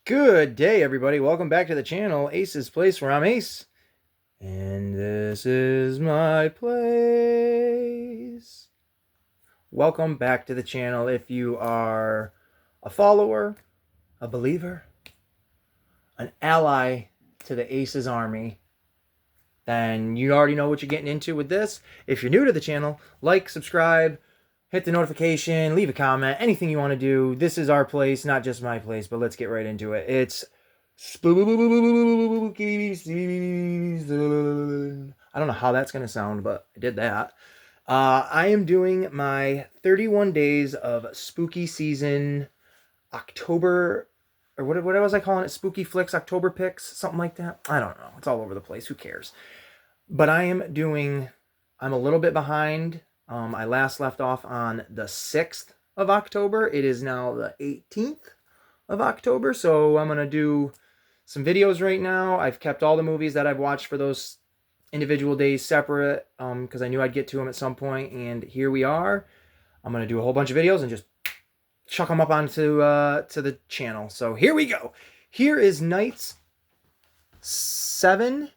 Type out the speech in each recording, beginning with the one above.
Good day, everybody. Welcome back to the channel, Ace's Place, where I'm Ace. And this is my place. Welcome back to the channel. If you are a follower, a believer, an ally to the Aces Army, then you already know what you're getting into with this. If you're new to the channel, like, subscribe, hit the notification, leave a comment, anything you want to do. This is our place, not just my place, but let's get right into it. It's spooky season. I don't know how that's going to sound, but I did that. I am doing my 31 days of spooky season October, or what was I calling it? Spooky Flicks, October Picks, something like that. I don't know. It's all over the place. Who cares? But I'm a little bit behind. I last left off on the 6th of October. It is now the 18th of October. So I'm going to do some videos right now. I've kept all the movies that I've watched for those individual days separate because I knew I'd get to them at some point. And here we are. I'm going to do a whole bunch of videos and just chuck them up onto to the channel. So here we go. Here is nights 7,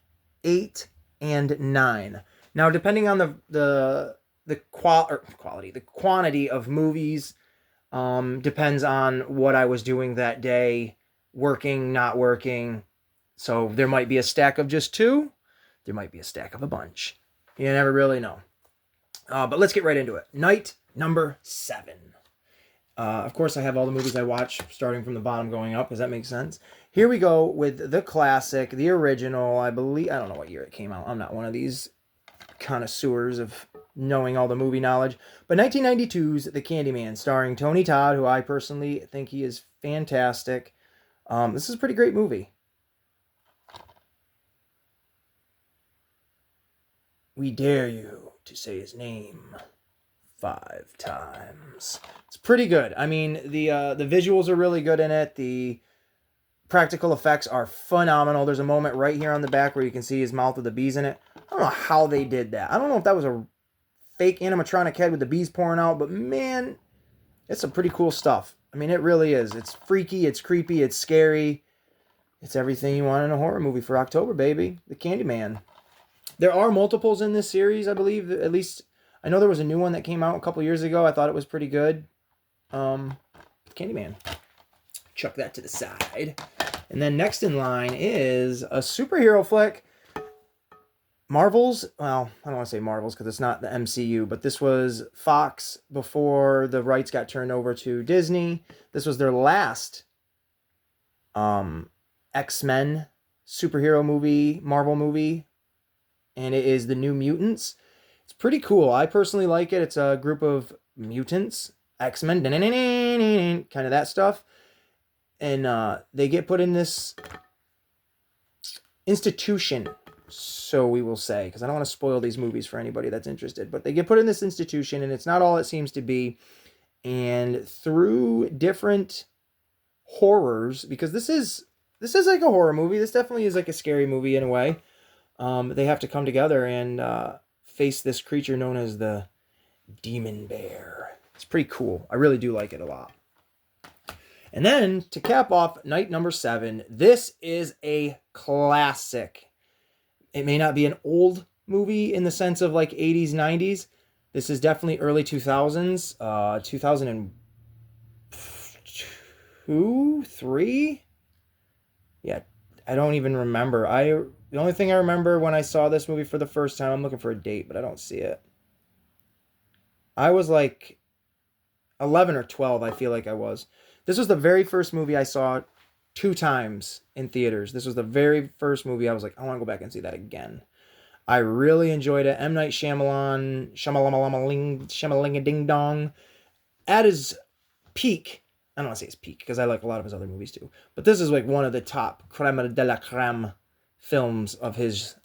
8, and 9. Now, depending on the quality, the quantity of movies, depends on what I was doing that day, working, not working. So there might be a stack of just two. There might be a stack of a bunch. You never really know. But let's get right into it. Night number 7. Of course, I have all the movies I watch starting from the bottom going up. Does that make sense? Here we go with the classic, the original. I don't know what year it came out. I'm not one of these connoisseurs of knowing all the movie knowledge. But 1992's The Candyman, starring Tony Todd, who I personally think he is fantastic. This is a pretty great movie. We dare you to say his name 5 times. It's pretty good. I mean, the visuals are really good in it. The practical effects are phenomenal. There's a moment right here on the back where you can see his mouth with the bees in it. I don't know how they did that. I don't know if that was a fake animatronic head with the bees pouring out, but man, it's some pretty cool stuff. I mean, it really is. It's freaky, it's creepy, it's scary. It's everything you want in a horror movie for October, baby. The Candyman. There are multiples in this series, I believe. At least, I know there was a new one that came out a couple years ago. I thought it was pretty good. Candyman. Chuck that to the side. And then next in line is a superhero flick. Marvel's, well, I don't want to say Marvel's because it's not the MCU, but this was Fox before the rights got turned over to Disney. This was their last X-Men superhero movie, Marvel movie, and it is The New Mutants. It's pretty cool. I personally like it. It's a group of mutants, X-Men, kind of that stuff. And they get put in this institution, so we will say, because I don't want to spoil these movies for anybody that's interested, but they get put in this institution, and it's not all it seems to be. And through different horrors, because this is like a horror movie, this definitely is like a scary movie in a way. They have to come together and face this creature known as the Demon Bear. It's pretty cool. I really do like it a lot. And then, to cap off night number 7, this is a classic. It may not be an old movie in the sense of like 80s, 90s. This is definitely early 2000s. 2002, 3? Yeah, I don't even remember. The only thing I remember when I saw this movie for the first time, I'm looking for a date, but I don't see it. I was like 11 or 12, I feel like I was. This was the very first movie I saw 2 times in theaters. This was the very first movie I was like, I want to go back and see that again. I really enjoyed it. M. Night Shyamalan, Shyamaling-a-ding-dong. At his peak, I don't want to say his peak, because I like a lot of his other movies too, but this is like one of the top creme de la creme films of his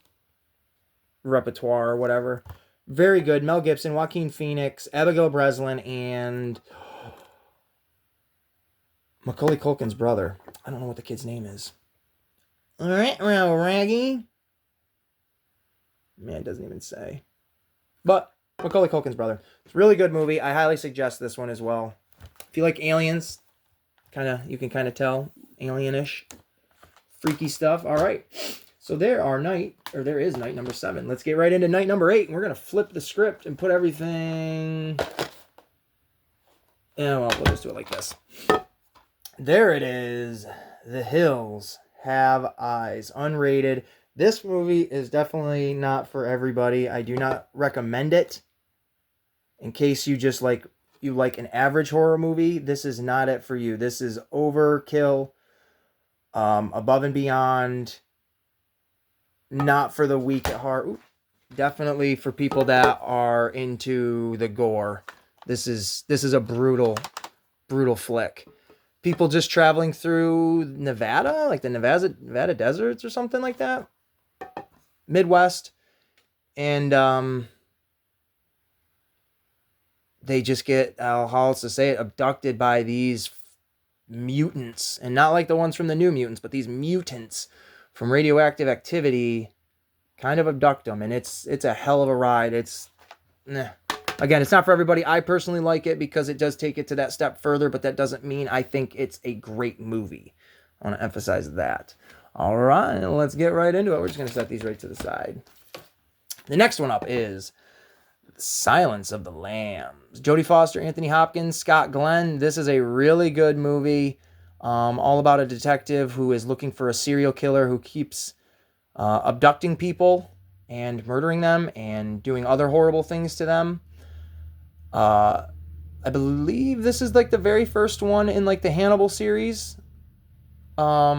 repertoire or whatever. Very good. Mel Gibson, Joaquin Phoenix, Abigail Breslin, and Macaulay Culkin's brother. I don't know what the kid's name is. Raggy. Man, it doesn't even say. But Macaulay Culkin's brother. It's a really good movie. I highly suggest this one as well. If you like aliens, you can kind of tell. alienish, freaky stuff. All right. So there is night number 7. Let's get right into night number 8. And we're going to flip the script and put everything... Yeah, well, we'll just do it like this. There it is. The Hills Have Eyes. Unrated. This movie is definitely not for everybody. I do not recommend it. In case you just like an average horror movie, this is not it for you. This is overkill, above and beyond, not for the weak at heart. Ooh, definitely for people that are into the gore. This is a brutal flick. People just traveling through Nevada, like the Nevada deserts or something like that. Midwest. And they just get, how else to say it, abducted by these mutants. And not like the ones from the New Mutants, but these mutants from radioactive activity kind of abduct them. And it's a hell of a ride. Again, it's not for everybody. I personally like it because it does take it to that step further, but that doesn't mean I think it's a great movie. I want to emphasize that. All right, let's get right into it. We're just going to set these right to the side. The next one up is Silence of the Lambs. Jodie Foster, Anthony Hopkins, Scott Glenn. This is a really good movie. All about a detective who is looking for a serial killer who keeps abducting people and murdering them and doing other horrible things to them. I believe this is like the very first one in like the Hannibal series. I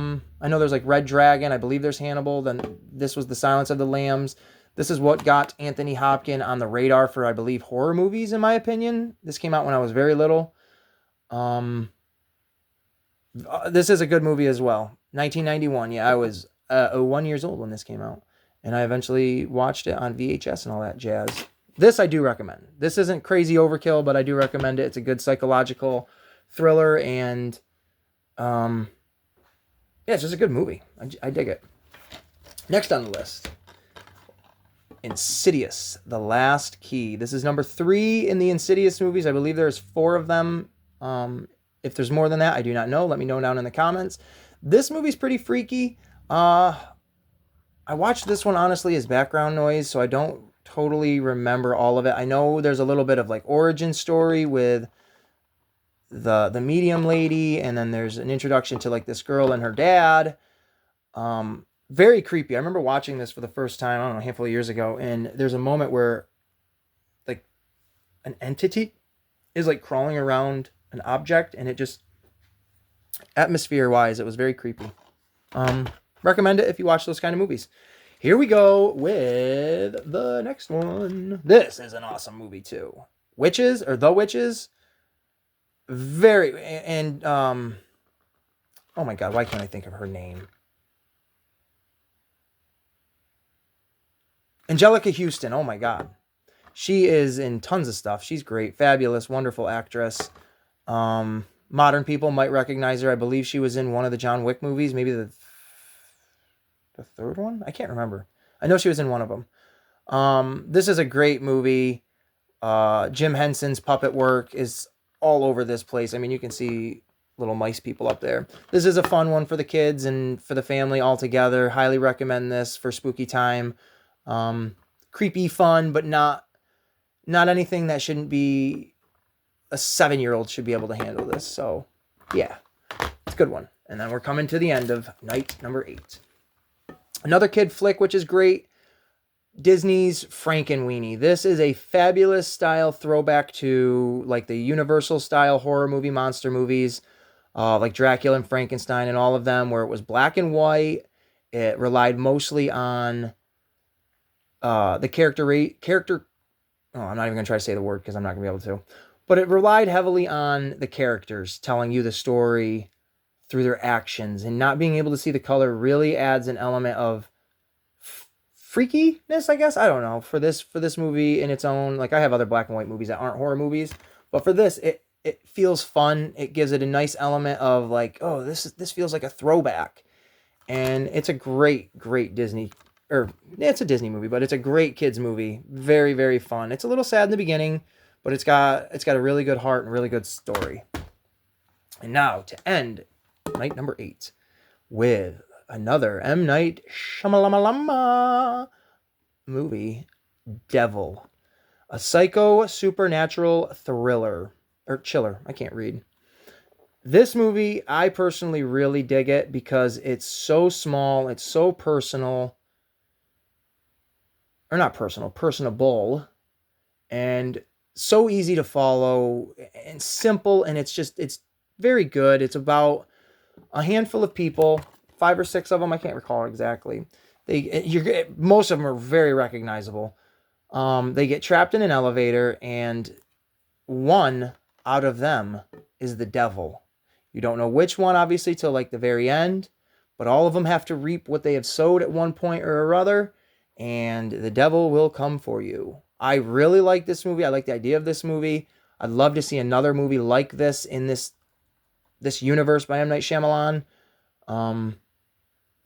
know there's like Red Dragon. I believe there's Hannibal. Then this was the Silence of the Lambs. This is what got Anthony Hopkins on the radar for, I believe, horror movies, in my opinion. This came out when I was very little. This is a good movie as well. 1991. Yeah, I was 1 year old when this came out. And I eventually watched it on VHS and all that jazz. This I do recommend. This isn't crazy overkill, but I do recommend it. It's a good psychological thriller, and yeah, it's just a good movie. I dig it. Next on the list, Insidious, The Last Key. This is number 3 in the Insidious movies. I believe there's 4 of them. If there's more than that, I do not know. Let me know down in the comments. This movie's pretty freaky. I watched this one, honestly, as background noise, so I don't totally remember all of it. I know there's a little bit of like origin story with the medium lady, and then there's an introduction to like this girl and her dad. Very creepy. I remember watching this for the first time, I don't know, a handful of years ago, and there's a moment where like an entity is like crawling around an object, and it just, atmosphere wise, it was very creepy. Recommend it if you watch those kind of movies. Here we go with the next one. This is an awesome movie too. Witches, or The Witches. Oh my God, why can't I think of her name? Angelica Houston, oh my God. She is in tons of stuff. She's great, fabulous, wonderful actress. Modern people might recognize her. I believe she was in one of the John Wick movies, maybe the third one? I can't remember. I know she was in one of them. This is a great movie. Jim Henson's puppet work is all over this place. I mean, you can see little mice people up there. This is a fun one for the kids and for the family all together. Highly recommend this for spooky time. Creepy fun, but not anything that shouldn't be, a 7-year-old should be able to handle this. So yeah, it's a good one. And then we're coming to the end of night number 8. Another kid flick, which is great. Disney's Frankenweenie. This is a fabulous style throwback to like the Universal style horror movie, monster movies, like Dracula and Frankenstein and all of them, where it was black and white. It relied mostly on the character. Oh, I'm not even going to try to say the word because I'm not going to be able to. But it relied heavily on the characters telling you the story through their actions, and not being able to see the color really adds an element of freakiness, I guess. I don't know. For this movie in its own, like I have other black and white movies that aren't horror movies, but for this, it feels fun. It gives it a nice element of like, oh, this feels like a throwback. And it's a great Disney, it's a Disney movie, but it's a great kids movie. Very, very fun. It's a little sad in the beginning, but it's got a really good heart and really good story. And now to end night number 8 with another M. Night Shyamalan movie, Devil. A psycho supernatural thriller. Or chiller. I can't read. This movie, I personally really dig it because it's so small, it's so personal. Or not personal, personable. And so easy to follow and simple, and it's very good. It's about a handful of people, 5 or 6 of them, I can't recall exactly. Most of them are very recognizable. They get trapped in an elevator, and one out of them is the devil. You don't know which one, obviously, till like the very end, but all of them have to reap what they have sowed at one point or other, and the devil will come for you. I really like this movie. I like the idea of this movie. I'd love to see another movie like this in this universe by M. Night Shyamalan.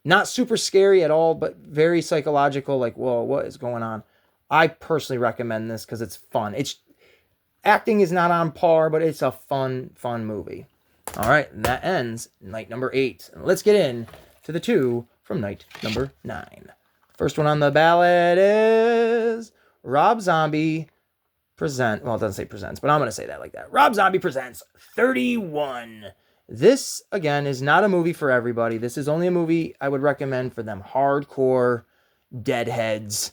Not super scary at all, but very psychological. Like, whoa, what is going on? I personally recommend this because it's fun. Acting is not on par, but it's a fun movie. All right, and that ends night number 8. Let's get in to the 2 from night number 9. First one on the ballot is Rob Zombie well, it doesn't say presents, but I'm going to say that like that. Rob Zombie presents 31. This, again, is not a movie for everybody. This is only a movie I would recommend for them hardcore deadheads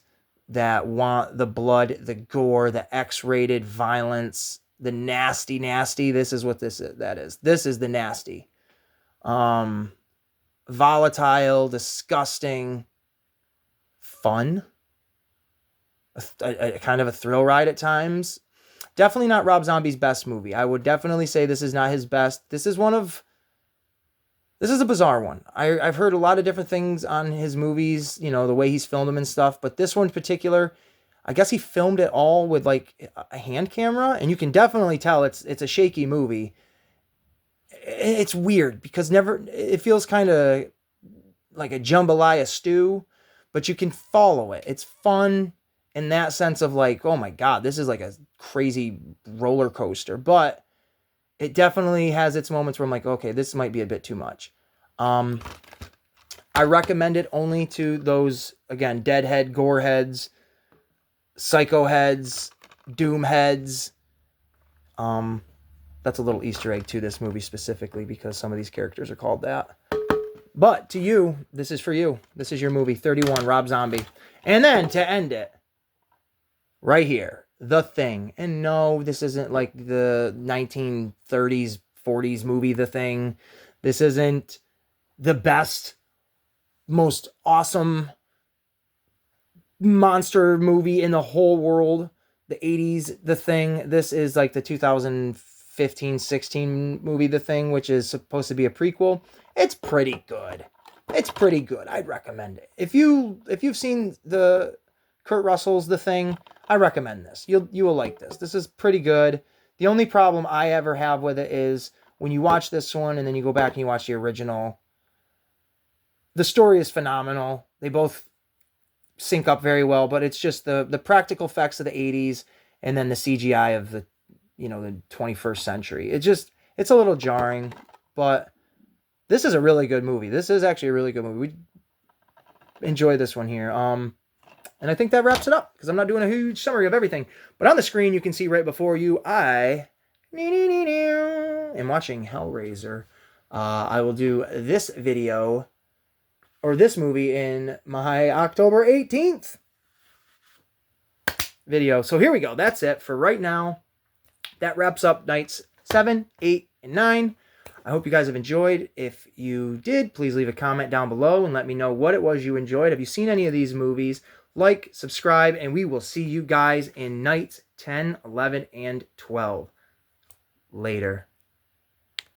that want the blood, the gore, the X-rated violence, the nasty. This is what that is. This is the nasty. Volatile, disgusting, fun. A kind of a thrill ride at times. Definitely not Rob Zombie's best movie. I would definitely say this is not his best. This is a bizarre one. I've heard a lot of different things on his movies, the way he's filmed them and stuff, but this one in particular, I guess he filmed it all with like a hand camera, and you can definitely tell it's a shaky movie. It's weird because it feels kind of like a jambalaya stew, but you can follow it. It's fun in that sense of like, oh my God, this is like a crazy roller coaster. But it definitely has its moments where I'm like, okay, this might be a bit too much. I recommend it only to those, again, deadhead, gore heads, psycho heads, doom heads. That's a little Easter egg to this movie specifically because some of these characters are called that. But to you, this is for you. This is your movie, 31, Rob Zombie. And then to end it, right here, The Thing. And no, this isn't like the 1930s, 40s movie, The Thing. This isn't the best, most awesome monster movie in the whole world. The 80s, The Thing. This is like the 2015-16 movie, The Thing, which is supposed to be a prequel. It's pretty good. I'd recommend it. If you've seen the Kurt Russell's The Thing, I recommend this. You will like this. This is pretty good. The only problem I ever have with it is when you watch this one and then you go back and you watch the original, the story is phenomenal. They both sync up very well, but it's just the practical effects of the 80s and then the CGI of the 21st century. It's a little jarring, but this is a really good movie. This is actually a really good movie. We enjoy this one here. And I think that wraps it up because I'm not doing a huge summary of everything. But on the screen, you can see right before you, I am watching Hellraiser. I will do this video or this movie in my October 18th video. So here we go. That's it for right now. That wraps up nights 7, 8, and 9. I hope you guys have enjoyed. If you did, please leave a comment down below and let me know what it was you enjoyed. Have you seen any of these movies? Like, subscribe, and we will see you guys in nights 10, 11, and 12. Later.